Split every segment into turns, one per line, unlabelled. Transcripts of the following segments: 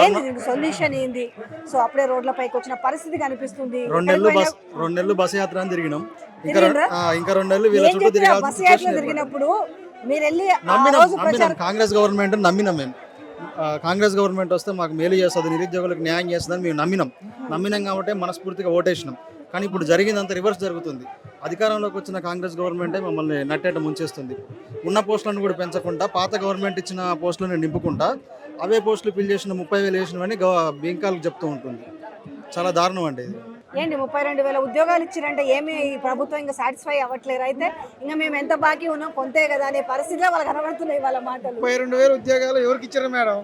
ఏంది దీనికి సొల్యూషన్ ఏంది? సో అప్పుడే రోడ్లపైకి వచ్చిన పరిస్థితి కనిపిస్తుంది.
రెండు నెలలు బస్ యాత్ర అని తిరిగినాం.
తిరిగిండ్రా?
ఇంకా 2 నెలలు వీళ్ళ
ఏం
చుట్టూ
చెప్పారు
తిరగాల్సిన
బస్ యాత్ర
సిచ్యువేషన్
తిరిగినప్పుడు? మీరు వెళ్ళి ఆ
నమ్మినాం
రోజు
నమ్మినాం
ప్రచారం
కాంగ్రెస్ గవర్నమెంట్ నమ్మినాం మేము. కాంగ్రెస్ గవర్నమెంట్ వస్తే మాకు మేలు చేస్తుంది, నిరుద్యోగులకు న్యాయం చేస్తుందని మేము నమ్మినాం కాబట్టి మనస్ఫూర్తిగా ఓటేసినాం. కానీ ఇప్పుడు జరిగిందంతా రివర్స్ జరుగుతుంది. అధికారంలోకి వచ్చిన కాంగ్రెస్ గవర్నమెంటే మమ్మల్ని నట్టేట ముంచేస్తుంది. ఉన్న పోస్టులను కూడా పెంచకుండా పాత గవర్నమెంట్ ఇచ్చిన పోస్టులను నింపుకుంటా అవే పోస్టులు ఫిల్ చేసిన 30,000 వేసినవని బెంకాలకు చెప్తూ ఉంటుంది. చాలా దారుణం అండి ఇది.
ఏంటి 32,000 ఉద్యోగాలు ఇచ్చారంటే ఏమి ఈ ప్రభుత్వం ఇంకా సాటిస్ఫై అవ్వట్లేరు? అయితే ఇంకా మేము ఎంత బాకీ ఉన్నాం కొంతే కదా అనే పరిస్థితిలో వాళ్ళు కనబడుతున్నాయి వాళ్ళ మాటలు.
32,000 ఉద్యోగాలు ఎవరికి ఇచ్చారు మేడం?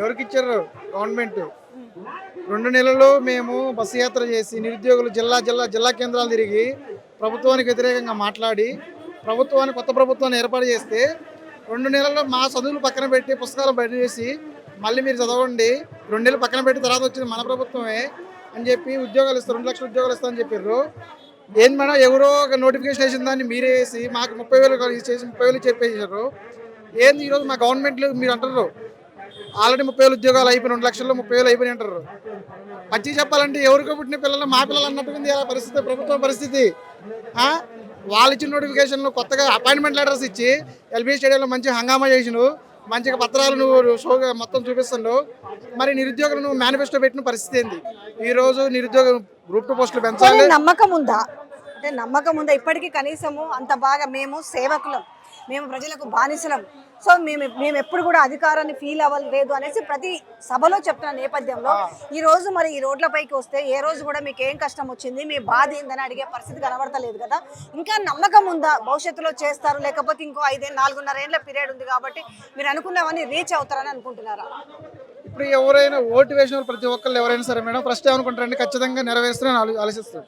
ఎవరికి ఇచ్చారు? గవర్నమెంట్ 2 నెలలు మేము బస్సు యాత్ర చేసి నిరుద్యోగులు జిల్లా కేంద్రాలు తిరిగి ప్రభుత్వానికి వ్యతిరేకంగా మాట్లాడి కొత్త ప్రభుత్వాన్ని ఏర్పాటు చేస్తే 2 నెలల్లో మా చదువులు పక్కన పెట్టి పుస్తకాలు బయట చేసి మళ్ళీ మీరు చదవండి 2 నెలలు పక్కన పెట్టి తర్వాత వచ్చింది మన ప్రభుత్వమే అని చెప్పి ఉద్యోగాలు ఇస్తారు, 2 లక్షల ఉద్యోగాలు ఇస్తారని చెప్పారు. ఏంది మేడం, ఎవరో ఒక నోటిఫికేషన్ వేసిన దాన్ని మీరే వేసి మాకు 30,000 చేసి 30,000 చెప్పేసారు. ఏంది ఈరోజు మా గవర్నమెంట్లు మీరు అంటారు ఆల్రెడీ 30,000 ఉద్యోగాలు అయిపోయినాయి, 2 లక్షల్లో 30,000 అయిపోయినాయి అంటారు. మంచిగా చెప్పాలంటే ఎవరికో పుట్టిన పిల్లలు మా పిల్లలు అన్నట్టుగా ఇలా పరిస్థితి, ప్రభుత్వం పరిస్థితి. వాళ్ళు ఇచ్చిన నోటిఫికేషన్లు కొత్తగా అపాయింట్మెంట్ లెటర్స్ ఇచ్చి ఎల్బీ స్టేడియంలో మంచి హంగామా చేసినావు, మంచిగా పత్రాలు నువ్వు షోగా మొత్తం చూపిస్తున్నావు. మరి నిరుద్యోగులు నువ్వు మేనిఫెస్టో పెట్టిన పరిస్థితి ఏంది? ఈరోజు నిరుద్యోగ గ్రూప్ 2 పోస్టులు పెంచాలి.
నమ్మకం ఉందా? అంటే నమ్మకం ఉందా ఇప్పటికీ? కనీసము అంత బాగా మేము సేవకులం, మేము ప్రజలకు బానిసలం, సో మేము ఎప్పుడు కూడా అధికారాన్ని ఫీల్ అవ్వలేదు అనేసి ప్రతి సభలో చెప్తున్న నేపథ్యంలో ఈ రోజు మరి ఈ రోడ్లపైకి వస్తే ఏ రోజు కూడా మీకు ఏం కష్టం వచ్చింది, మీ బాధ ఏందని అడిగే పరిస్థితి కనబడతలేదు కదా. ఇంకా నమ్మకం ఉందా భవిష్యత్తులో చేస్తారు, లేకపోతే ఇంకో 4.5 ఏళ్ల పీరియడ్ ఉంది కాబట్టి మీరు అనుకున్నవన్నీ రీచ్ అవుతారని అనుకుంటున్నారా?
ఇప్పుడు ఎవరైనా ఓటు వేసిన ప్రతి ఒక్కళ్ళు ఎవరైనా సరే మేడం ఫస్ట్ ఏమనుకుంటారంటే ఖచ్చితంగా నెరవేరుస్తారని ఆలోచిస్తారు.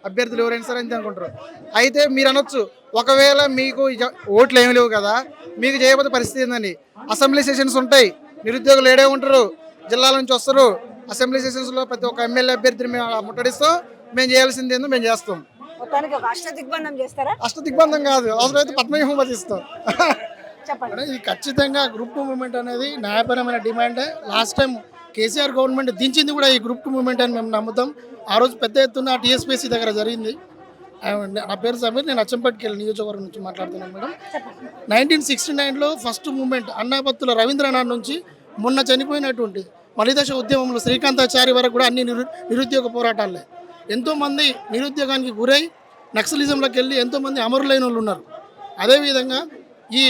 అభ్యర్థులు ఎవరైనా సరే అంతే అనుకుంటారు. అయితే మీరు అనొచ్చు ఒకవేళ మీకు ఓట్లు ఏమి లేవు కదా మీకు చేయబోతే పరిస్థితి ఏందని. అసెంబ్లీ సెషన్స్ ఉంటాయి, నిరుద్యోగులు ఏడే ఉంటారు, జిల్లాల నుంచి వస్తారు. అసెంబ్లీ సెషన్స్లో ప్రతి ఒక్క ఎమ్మెల్యే అభ్యర్థిని మేము ముట్టడిస్తాం. మేము చేయాల్సింది ఏందో మేము చేస్తాం.
మొత్తానికి ఒక అష్టదిగ్బంధం చేస్తారా?
అష్టదిగ్బంధం కాదు, అవసరమైతే పద్మవ్యూహం ఇస్తాం.
చెప్పండి.
ఇది ఖచ్చితంగా గ్రూప్ 2 మూవ్మెంట్ అనేది న్యాయపరమైన డిమాండే. లాస్ట్ టైం కేసీఆర్ గవర్నమెంట్ దించింది కూడా ఈ గ్రూప్ 2 మూవ్మెంట్ అని మేము నమ్ముతాం. ఆ రోజు పెద్ద ఎత్తున టీఎస్పీఎస్సీ దగ్గర జరిగింది. నా పేరు సమీర్, నేను అచ్చంపేటకి నియోజకవర్గం నుంచి మాట్లాడుతున్నాను మేడం. 1969లో ఫస్ట్ మూవ్మెంట్ అన్నాపత్తుల రవీంద్రనాథ్ నుంచి మొన్న చనిపోయినటువంటి మలిదశ ఉద్యమంలో శ్రీకాంతాచారి వరకు కూడా అన్ని నిరుద్యోగ పోరాటాలే. ఎంతోమంది నిరుద్యోగానికి గురై నక్సలిజంలోకి వెళ్ళి ఎంతోమంది అమరులైన వాళ్ళు ఉన్నారు. అదేవిధంగా ఈ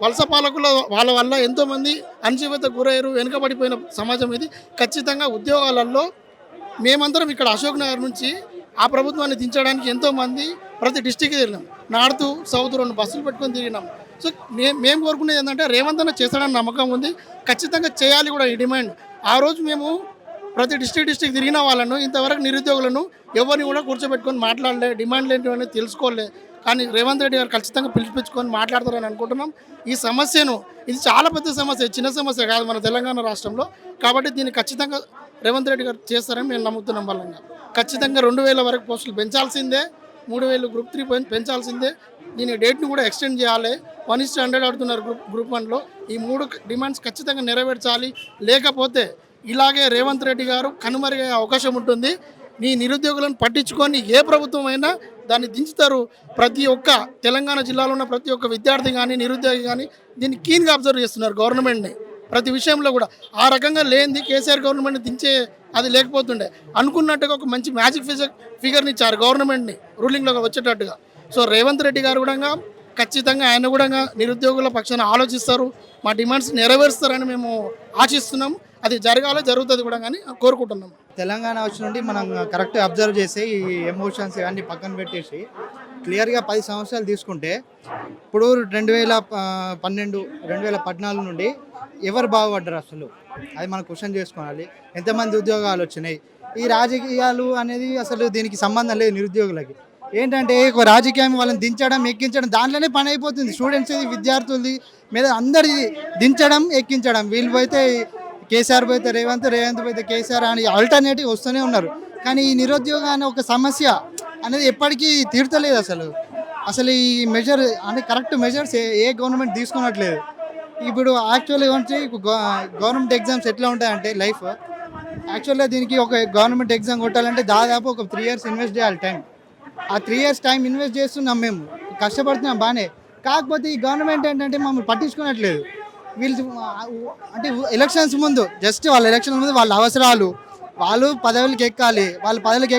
వలస పాలకుల వాళ్ళ వల్ల ఎంతోమంది అణచివేతకు గురయ్యారు, వెనుకబడిపోయిన సమాజం ఇది. ఖచ్చితంగా ఉద్యోగాలలో మేమందరం ఇక్కడ అశోక్ నగర్ నుంచి ఆ ప్రభుత్వాన్ని దించడానికి ఎంతోమంది ప్రతి డిస్టిక్కి తిరిగినాం. నార్త్ సౌత్ 2 బస్సులు పెట్టుకొని తిరిగినాం. సో మేము కోరుకునేది ఏంటంటే రేవంత్ అన్న చేస్తాడని నమ్మకం ఉంది, ఖచ్చితంగా చేయాలి కూడా ఈ డిమాండ్. ఆ రోజు మేము ప్రతి డిస్టిక్ తిరిగిన వాళ్ళను ఇంతవరకు నిరుద్యోగులను ఎవరిని కూడా కూర్చోబెట్టుకొని మాట్లాడలే, డిమాండ్లు ఏంటి అనేది తెలుసుకోలే. కానీ రేవంత్ రెడ్డి గారు ఖచ్చితంగా పిలిపించుకొని మాట్లాడతారని అనుకుంటున్నాం. ఈ సమస్యను, ఇది చాలా పెద్ద సమస్య, చిన్న సమస్య కాదు మన తెలంగాణ రాష్ట్రంలో. కాబట్టి దీన్ని ఖచ్చితంగా రేవంత్ రెడ్డి గారు చేస్తారని మేము నమ్ముతున్నాం. బలంగా ఖచ్చితంగా 2,000 వరకు పోస్టులు పెంచాల్సిందే, 3,000 గ్రూప్ 3 పెంచాల్సిందే. దీని డేట్ని కూడా ఎక్స్టెండ్ చేయాలి. 1:100 ఆడుతున్నారు గ్రూప్ 1లో. ఈ 3 డిమాండ్స్ ఖచ్చితంగా నెరవేర్చాలి. లేకపోతే ఇలాగే రేవంత్ రెడ్డి గారు కనుమరుగయ్యే అవకాశం ఉంటుంది. నీ నిరుద్యోగులను పట్టించుకొని ఏ ప్రభుత్వం అయినా దాన్ని దించుతారు. ప్రతి ఒక్క తెలంగాణ జిల్లాలో ఉన్న ప్రతి ఒక్క విద్యార్థి కానీ నిరుద్యోగి కానీ దీన్ని కీన్గా అబ్జర్వ్ చేస్తున్నారు గవర్నమెంట్ని ప్రతి విషయంలో కూడా. ఆ రకంగా లేనిది కేసీఆర్ గవర్నమెంట్ని దించే అది లేకపోతుండే. అనుకున్నట్టుగా ఒక మంచి మ్యాజిక్ ఫిగర్ని ఇచ్చారు గవర్నమెంట్ని రూలింగ్లోకి వచ్చేటట్టుగా. సో రేవంత్ రెడ్డి గారు కూడా ఖచ్చితంగా ఆయన కూడా నిరుద్యోగుల పక్షాన ఆలోచిస్తారు, మా డిమాండ్స్ నెరవేరుస్తారని మేము ఆశిస్తున్నాం. అది జరుగుతుంది కూడా కానీ కోరుకుంటున్నాం.
తెలంగాణ వచ్చి నుండి మనం కరెక్ట్ అబ్జర్వ్ చేసి ఈ ఎమోషన్స్ ఇవన్నీ పక్కన పెట్టేసి క్లియర్గా 10 సంవత్సరాలు తీసుకుంటే ఇప్పుడు 2012, 2014 నుండి ఎవరు బాగుపడ్డారు అసలు అది మనం క్వశ్చన్ చేసుకోవాలి. ఎంతమంది ఉద్యోగాలు వచ్చినాయి? ఈ రాజకీయాలు అనేది అసలు దీనికి సంబంధం లేదు. నిరుద్యోగులకి ఏంటంటే ఒక రాజకీయం వాళ్ళని దించడం ఎక్కించడం దాంట్లోనే పని అయిపోతుంది. స్టూడెంట్స్ విద్యార్థులది మీద అందరిది దించడం ఎక్కించడం. వీళ్ళు పోతే కేసీఆర్ పోతే రేవంత్ పోతే కేసీఆర్ అని ఆల్టర్నేటివ్ వస్తూనే ఉన్నారు. కానీ ఈ నిరుద్యోగం అనే ఒక సమస్య అనేది ఎప్పటికీ తీర్చలేదు. అసలు ఈ మెజర్ అంటే కరెక్ట్ మెజర్స్ ఏ గవర్నమెంట్ తీసుకున్నట్లేదు. ఇప్పుడు యాక్చువల్లీ వచ్చి గవర్నమెంట్ ఎగ్జామ్స్ ఎట్లా ఉంటాయంటే లైఫ్ యాక్చువల్గా దీనికి ఒక గవర్నమెంట్ ఎగ్జామ్ కొట్టాలంటే దాదాపు ఒక 3 years ఇన్వెస్ట్ చేయాలి టైం. ఆ 3 years టైం ఇన్వెస్ట్ చేస్తున్నాం, మేము కష్టపడుతున్నాం బాగానే. కాకపోతే ఈ గవర్నమెంట్ ఏంటంటే మమ్మల్ని పట్టించుకోనట్లేదు. వీళ్ళు అంటే ఎలక్షన్స్ ముందు జస్ట్ వాళ్ళ ఎలక్షన్ ముందు వాళ్ళ అవసరాలు, వాళ్ళు పదవులకి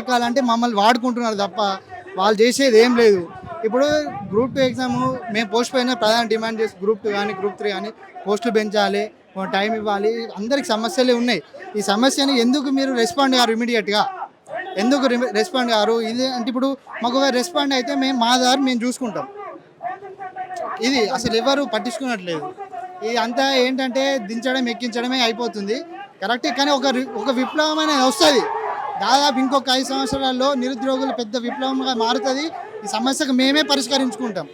ఎక్కాలంటే మమ్మల్ని వాడుకుంటున్నారు తప్ప వాళ్ళు చేసేది ఏం లేదు. ఇప్పుడు గ్రూప్ 2 ఎగ్జామ్ మేము పోస్ట్ పోయిన ప్రధాన డిమాండ్ చేసి గ్రూప్ 2 కానీ గ్రూప్ 3 కానీ పోస్టులు పెంచాలి, టైం ఇవ్వాలి, అందరికి సమస్యలే ఉన్నాయి. ఈ సమస్యని ఎందుకు మీరు రెస్పాండ్ గారు ఇమీడియట్గా ఎందుకు రెస్పాండ్ గారు? ఇది అంటే ఇప్పుడు మాకు రెస్పాండ్ అయితే మా దారి మేము చూసుకుంటాం. ఇది అసలు ఎవరు పట్టించుకున్నట్లేదు. ఇది అంతా ఏంటంటే దించడం ఎక్కించడమే అయిపోతుంది కరెక్ట్. కానీ ఒక విప్లవం అనేది వస్తుంది. దాదాపు ఇంకొక 5 సంవత్సరాల్లో నిరుద్యోగులు పెద్ద విప్లవంగా మారుతుంది. ఈ సమస్యకు మేమే పరిష్కరించుకుంటాం.